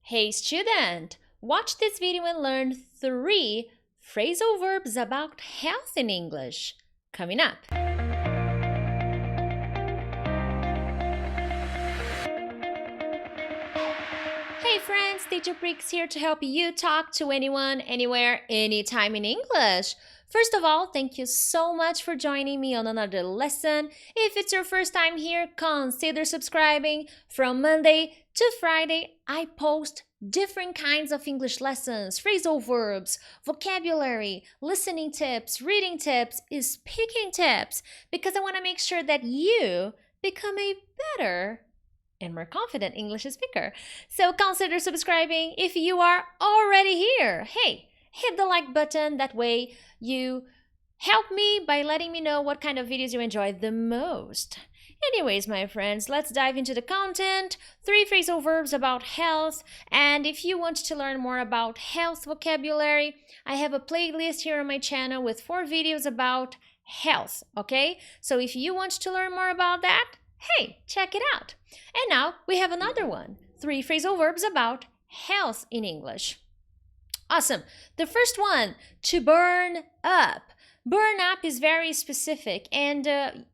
Hey student, watch this video and learn 3 phrasal verbs about health in English. Coming up. Hey friends, Teacher Prix here to help you talk to anyone, anywhere, anytime in English. First of all, thank you so much for joining me on another lesson. If it's your first time here, consider subscribing. From Monday to Friday, I post different kinds of English lessons, phrasal verbs, vocabulary, listening tips, reading tips, speaking tips, because I want to make sure that you become a better and more confident English speaker. So consider subscribing if you are already here. Hey, hit the like button. That way you help me by letting me know what kind of videos you enjoy the most. Anyways, my friends, let's dive into the content. 3 phrasal verbs about health. And if you want to learn more about health vocabulary, I have a playlist here on my channel with 4 videos about health, okay? So if you want to learn more about that, hey, check it out. And now we have another one. 3 phrasal verbs about health in English. Awesome. The first one, to burn up. Burn up is very specific, and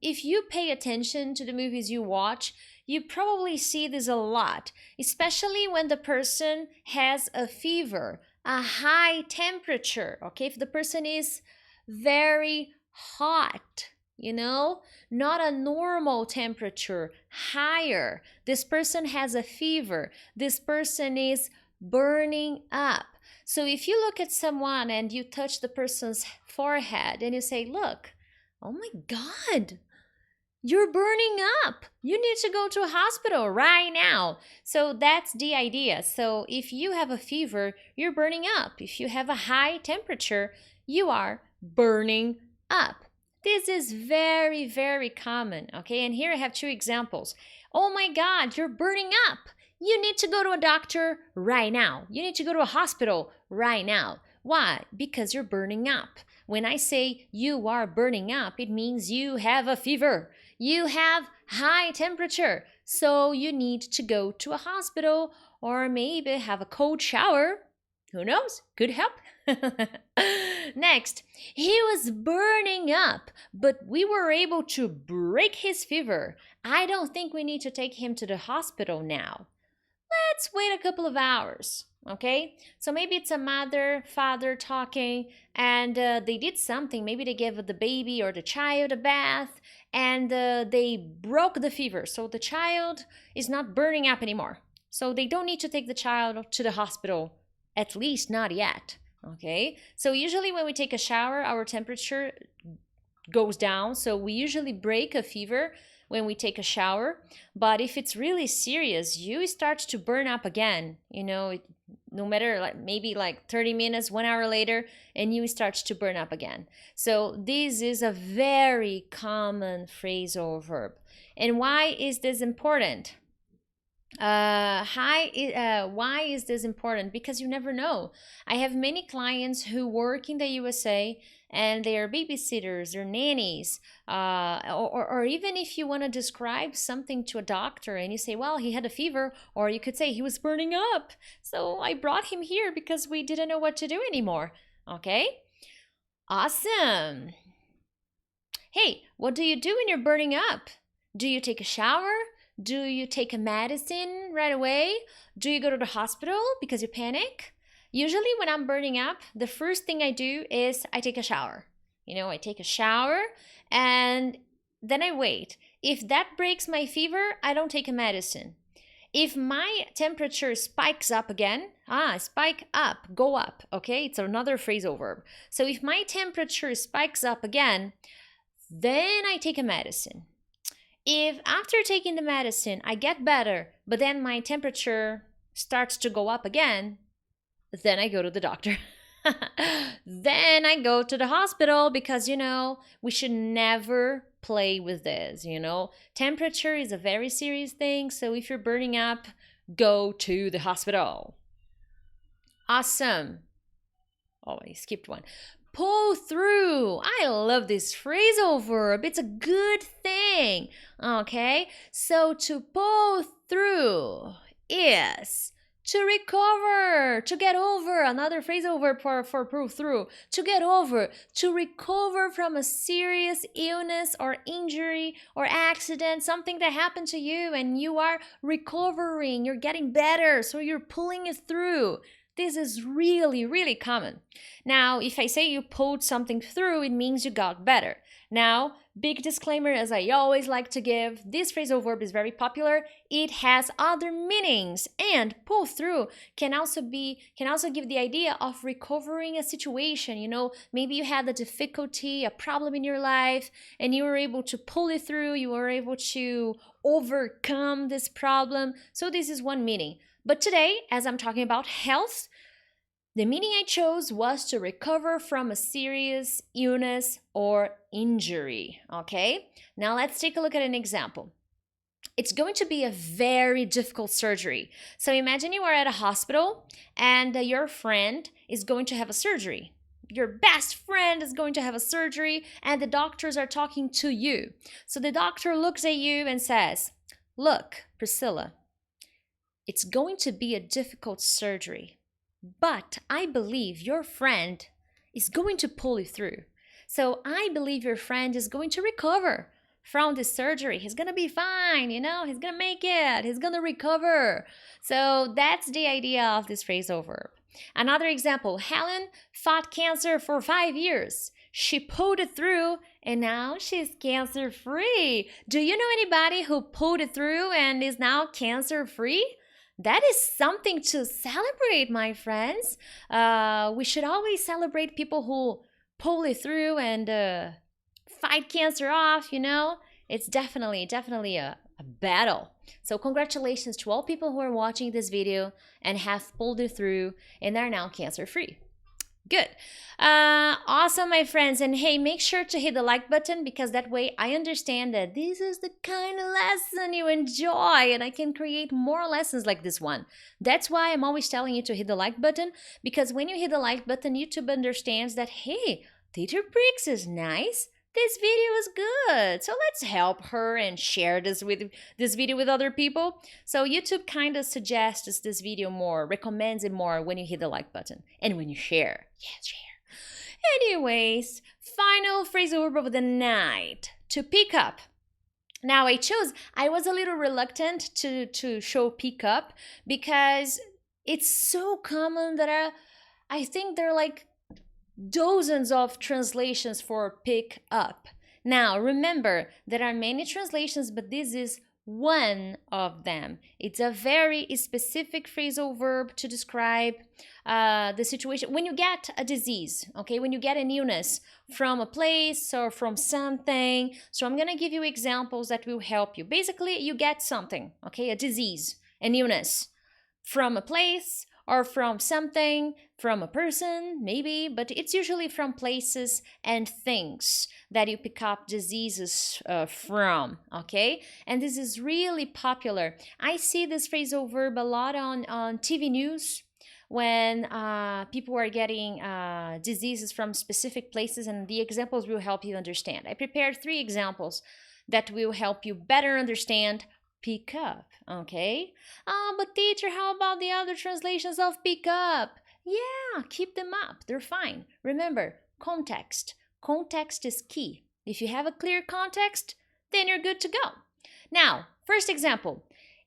if you pay attention to the movies you watch, you probably see this a lot, especially when the person has a fever, a high temperature, okay? If the person is very hot, you know, not a normal temperature, higher. This person has a fever. This person is burning up. So if you look at someone and you touch the person's forehead and you say, look, oh my God, you're burning up. You need to go to a hospital right now. So that's the idea. So if you have a fever, you're burning up. If you have a high temperature, you are burning up. This is very, very common, okay? And here I have 2 examples. Oh my God, you're burning up. You need to go to a doctor right now. You need to go to a hospital right now. Why? Because you're burning up. When I say you are burning up, it means you have a fever. You have high temperature. So you need to go to a hospital or maybe have a cold shower. Who knows? Could help. Next, he was burning up, but we were able to break his fever. I don't think we need to take him to the hospital now. Let's wait a couple of hours, okay? So maybe it's a mother, father talking, and they did something. Maybe they gave the baby or the child a bath, and they broke the fever. So the child is not burning up anymore. So they don't need to take the child to the hospital, at least not yet, okay? So usually when we take a shower, our temperature goes down. So we usually break a fever when we take a shower, but if it's really serious, you start to burn up again, you know, no matter maybe 30 minutes, 1 hour later, and you start to burn up again. So this is a very common phrasal verb. And why is this important? Why is this important? Because you never know. I have many clients who work in the USA and they are babysitters or nannies, or even if you want to describe something to a doctor and you say, well, he had a fever, or you could say he was burning up. So I brought him here because we didn't know what to do anymore. Okay? Awesome. Hey, what do you do when you're burning up? Do you take a shower? Do you take a medicine right away? Do you go to the hospital because you panic? Usually when I'm burning up, the first thing I do is I take a shower. You know, I take a shower and then I wait. If that breaks my fever, I don't take a medicine. If my temperature spikes up again, spike up, go up, okay? It's another phrasal verb. So if my temperature spikes up again, then I take a medicine. If after taking the medicine, I get better, but then my temperature starts to go up again, then I go to the doctor. Then I go to the hospital because, you know, we should never play with this, you know. Temperature is a very serious thing, so if you're burning up, go to the hospital. Awesome. Oh, I skipped one. Pull through. I love this phrasal verb. It's a good thing. Okay, so to pull through is To recover, to get over, another phrasal verb for prove through, to get over, to recover from a serious illness or injury or accident, something that happened to you and you are recovering, you're getting better, so you're pulling it through. This is really, really common. Now, if I say you pulled something through, it means you got better. Now, big disclaimer, as I always like to give, this phrasal verb is very popular. It has other meanings, and pull through can also give the idea of recovering a situation. You know, maybe you had a difficulty, a problem in your life, and you were able to pull it through. You were able to overcome this problem. So this is one meaning. But today, as I'm talking about health, the meaning I chose was to recover from a serious illness or injury, okay? Now let's take a look at an example. It's going to be a very difficult surgery. So imagine you are at a hospital and your friend is going to have a surgery. Your best friend is going to have a surgery and the doctors are talking to you. So the doctor looks at you and says, "Look, Priscilla, it's going to be a difficult surgery. But I believe your friend is going to pull you through. So I believe your friend is going to recover from this surgery. He's going to be fine, you know, he's going to make it, he's going to recover." So that's the idea of this phrasal verb. Another example, Helen fought cancer for 5 years. She pulled it through and now she's cancer free. Do you know anybody who pulled it through and is now cancer free? That is something to celebrate, my friends. We should always celebrate people who pull it through and fight cancer off, you know. It's definitely a battle. So congratulations to all people who are watching this video and have pulled it through and are now cancer free. Good. Awesome, my friends. And hey, make sure to hit the like button because that way I understand that this is the kind of lesson you enjoy and I can create more lessons like this one. That's why I'm always telling you to hit the like button, because when you hit the like button, YouTube understands that, hey, Teacher Prix is nice. This video is good, so let's help her and share this video with other people. So YouTube kind of suggests this video more, recommends it more when you hit the like button and when you share. Yes, share. Anyways, final phrasal verb of the night, to pick up. Now I was a little reluctant to show pick up because it's so common that I think they're like dozens of translations for pick up. Now, remember, there are many translations, but this is one of them. It's a very specific phrasal verb to describe the situation. When you get a disease, okay, when you get an illness from a place or from something. So I'm going to give you examples that will help you. Basically, you get something, okay, a disease, an illness from a place or from something, from a person, maybe, but it's usually from places and things that you pick up diseases from, okay? And this is really popular. I see this phrasal verb a lot on TV news when people are getting diseases from specific places, and the examples will help you understand. I prepared 3 examples that will help you better understand pick up, okay? But teacher, how about the other translations of pick up? Yeah, keep them up. They're fine. Remember, context. Context is key. If you have a clear context, then you're good to go. Now, first example.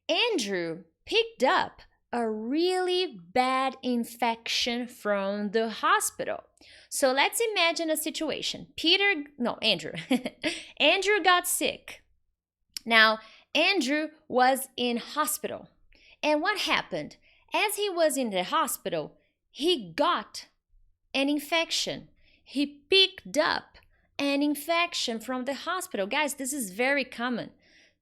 Andrew picked up a really bad infection from the hospital. So let's imagine a situation. Andrew. Andrew got sick. Now, Andrew was in hospital. And what happened? As he was in the hospital, he got an infection. He picked up an infection from the hospital. Guys, this is very common.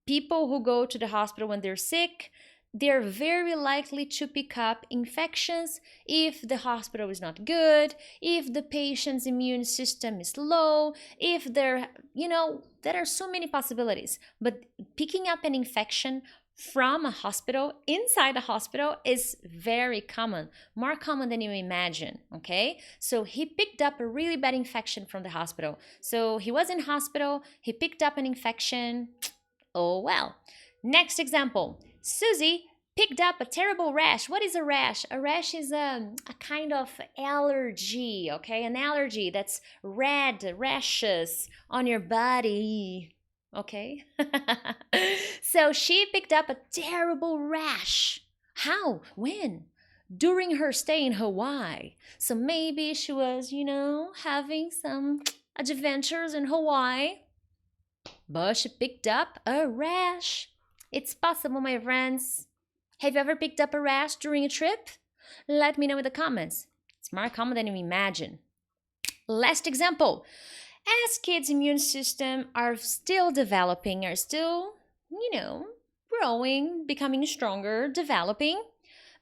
People who go to the hospital when they're sick, they're very likely to pick up infections if the hospital is not good, if the patient's immune system is low, if there are so many possibilities. But picking up an infection from a hospital, inside a hospital, is very common, more common than you imagine, okay? So he picked up a really bad infection from the hospital. So he was in hospital, he picked up an infection. Oh well. Next example. Susie picked up a terrible rash. What is a rash? A rash is a kind of allergy, okay? An allergy that's red rashes on your body, okay? So she picked up a terrible rash. How? When? During her stay in Hawaii. So maybe she was, having some adventures in Hawaii. But she picked up a rash. It's possible, my friends. Have you ever picked up a rash during a trip? Let me know in the comments. It's more common than you imagine. Last example. As kids' immune system are still developing, are still, growing, becoming stronger, developing,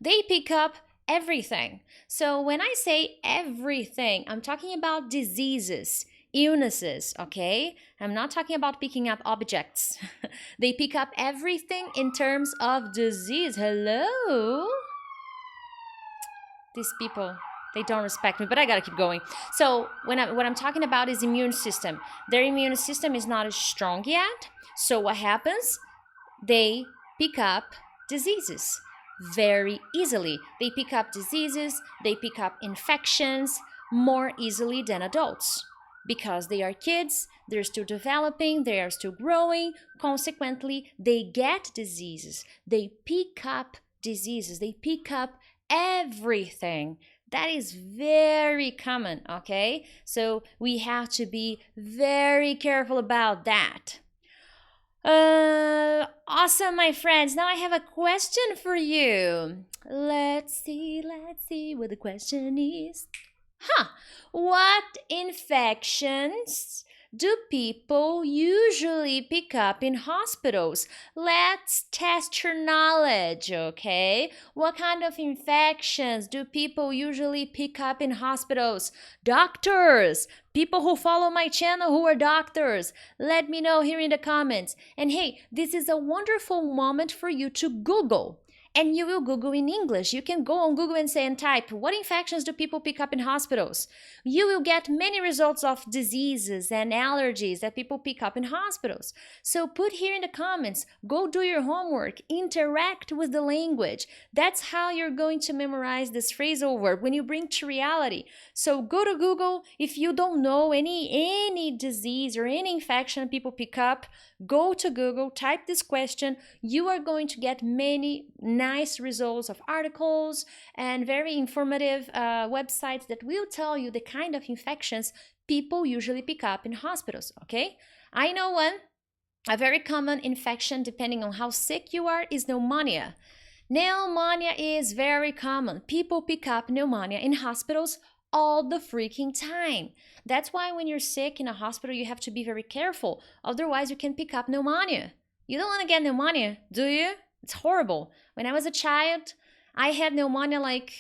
they pick up everything. So when I say everything, I'm talking about diseases, illnesses, okay? I'm not talking about picking up objects. They pick up everything in terms of disease. Hello? These people, they don't respect me, but I gotta keep going. So what I'm talking about is immune system. Their immune system is not as strong yet. So what happens? They pick up diseases very easily. They pick up diseases, they pick up infections more easily than adults. Because they are kids, they're still developing, they are still growing. Consequently, they get diseases. They pick up diseases. They pick up everything. That is very common, okay? So we have to be very careful about that. Awesome, my friends. Now I have a question for you. Let's see what the question is. What infections do people usually pick up in hospitals? Let's test your knowledge, okay? What kind of infections do people usually pick up in hospitals? Doctors, people who follow my channel who are doctors, let me know here in the comments. And hey, this is a wonderful moment for you to Google. And you will Google in English. You can go on Google and say and type, what infections do people pick up in hospitals? You will get many results of diseases and allergies that people pick up in hospitals. So put here in the comments, go do your homework, interact with the language. That's how you're going to memorize this phrasal verb when you bring to reality. So go to Google. If you don't know any disease or any infection people pick up, go to Google, type this question. You are going to get many nice results of articles and very informative websites that will tell you the kind of infections people usually pick up in hospitals, okay? I know one, a very common infection depending on how sick you are is pneumonia. Pneumonia is very common. People pick up pneumonia in hospitals all the freaking time. That's why when you're sick in a hospital, you have to be very careful. Otherwise, you can pick up pneumonia. You don't want to get pneumonia, do you? It's horrible. When I was a child, I had pneumonia like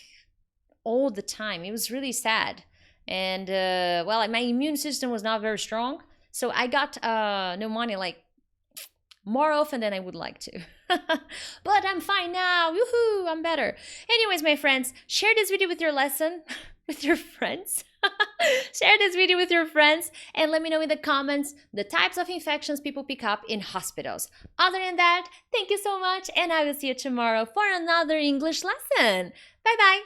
all the time. It was really sad. And, my immune system was not very strong. So I got pneumonia like more often than I would like to. But I'm fine now. Woohoo, I'm better. Anyways, my friends, share this video with your lesson, with your friends. Share this video with your friends and let me know in the comments the types of infections people pick up in hospitals. Other than that, thank you so much and I will see you tomorrow for another English lesson. Bye bye.